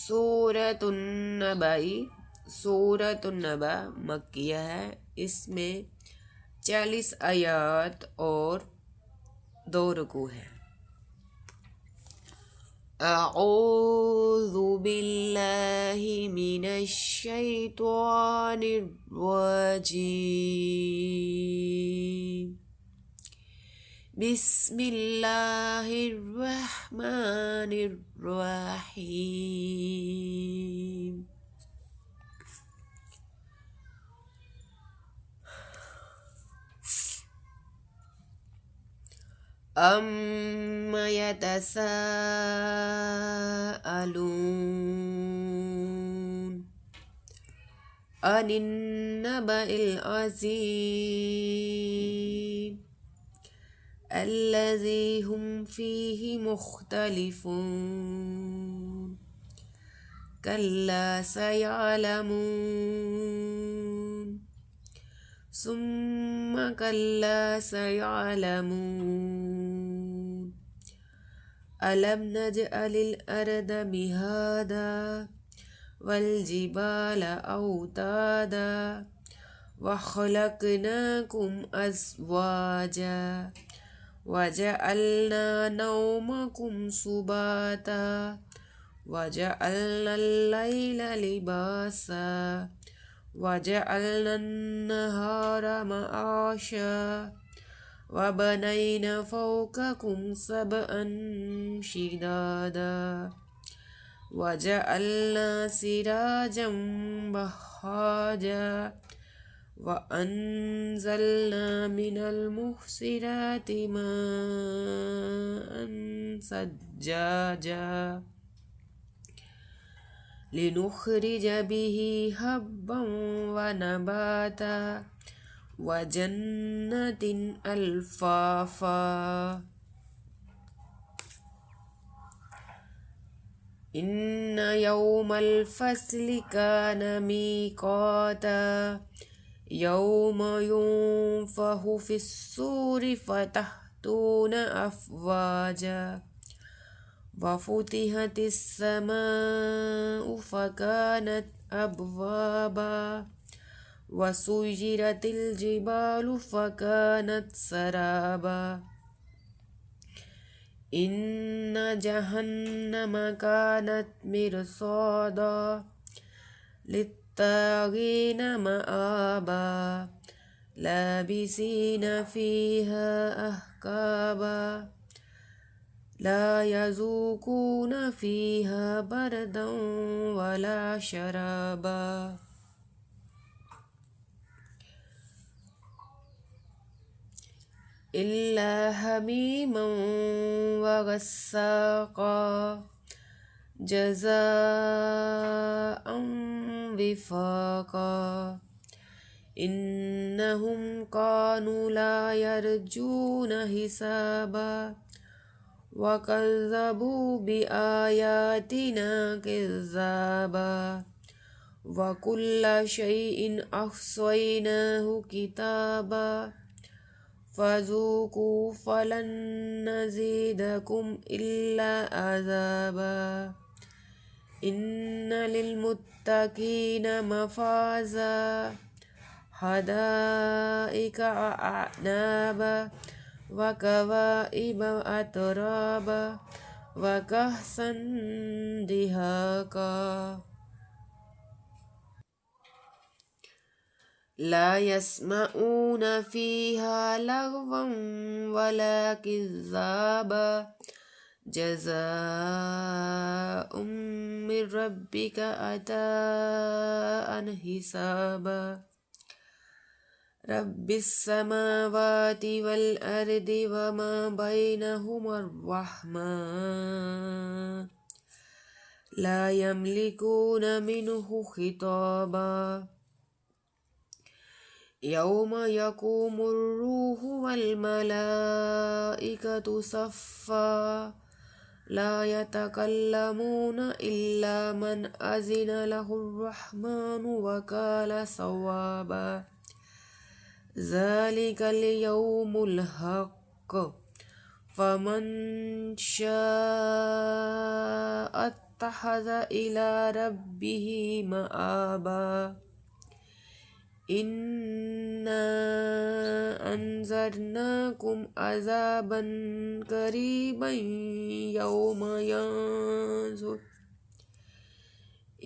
सूरतुन नबाई, सूरतुन नबा मक्किया है। इसमें 40 आयात और 2 रुकू है। अऊज़ु बिल्लाहि मिनश शैतानिर रजीम। बिस्मिल्लाहिर रहमानिर रहीम। अम्मा यतसाअलून अनिन नबइल अज़ीम अल्लज़ी हुम फ़ीही मुख़्तलिफ़ून कल्ला सयअलमून सुम्मा कल्ला सयअलमून अलम नजअलिल अर्द मिहादा वल जिबाल औतादा वखलकनाकुम अज़वाजा वजअलना नौमकुम सुबाता वजअलना लैला लिबासा वजअलना नहारा मआशा वबनैना फौककुम सबअन शिदादा वजअलना सिराजम वहाजा वअन्ज़लना मिनल मुहसिराति माअन सज्जाजा लिनुख़रिज बिही हब्बन व नबाता व जन्नतिन अल्फ़ाफ़ा इन्ना यौमल फ़स्लि कान मीक़ाता यौम युन्फ़ख़ु फ़िस्सूरि फ़तअतून अफ़वाजा वफ़ुतिहतिस समाउ फ़कानत अबवाबा वसुय्यिरतिल जिबालु फ़कानत सराबा इन्ना जहन्नम कानत मिरसादा लित्तागीन मआबा लाबिसीन फ़ीहा अहकाबा ला यज़ूक़ून फ़ीहा बरदन वला शराबा इल्ला हमीमन व गस्साक़ा जज़ाअन विफ़ाक़ा इन्नहुम कानू ला यरजून हिसाबा व कज़्ज़बू बिआयातिना किज़्ज़ाबा व कुल्ला शैइन अहसैनाहु किताबा फ़ज़ूक़ू फ़लन नज़ीदकुम इल्ला अज़ाबा इन्ना लिलमुत्तक़ीन मफ़ाज़ा हदाइका अअनाबा व कवाइब अतराबा व कहसन दिहाका ला यस्मऊन फ़ीहा लगवन वला किज़्ज़ाबा जज़ाअम मिर रब्बिका अताअन हिसाबा रब्बिस समावाति वल अर्दि वमा बैनहुमर रहमान ला यमलिकून मिन्हु खिताबा यौम यक़ूमुर रूहु वल मलाइकतु सफ़्फ़ा ला यतकल्लमून इल्ला मन अज़िन लहुर रहमानु व क़ाल सवाबा ज़ालिकल यौमुल हक़्क़ फ़मन शाअ वत्तखज़ इला रब्बिही मआबा। इन्ना अंज़रनाकुम अज़ाबन करीबन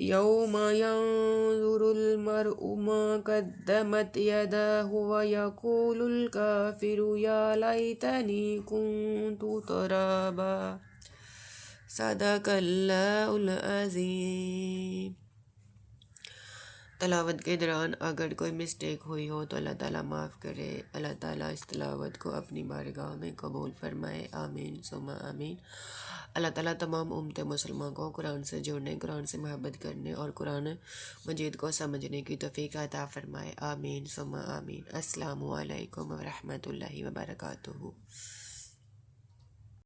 यौम यंज़ुरुल मर्उ मा क़द्दमत यदाहु व यक़ूलुल काफ़िरु या लैतनी कुन्तु तुराबा। सदक़ल्लाहुल अज़ीम। तलावत के दौरान अगर कोई मिस्टेक हुई हो तो अल्लाह ताला माफ़ करे। अल्लाह ताला इस तलावत को अपनी बारगाह में कबूल फरमाए। आमीन सुम्मा आमीन। अल्लाह ताला तमाम उम्मत मुसलमान को कुरान से जुड़ने, कुरान से मोहब्बत करने और कुरान मजीद को समझने की तौफीक अता फरमाए। आमीन सुम्मा आमीन। अस्सलामु अलैकुम व रहमतुल्लाहि व बरकातुहू।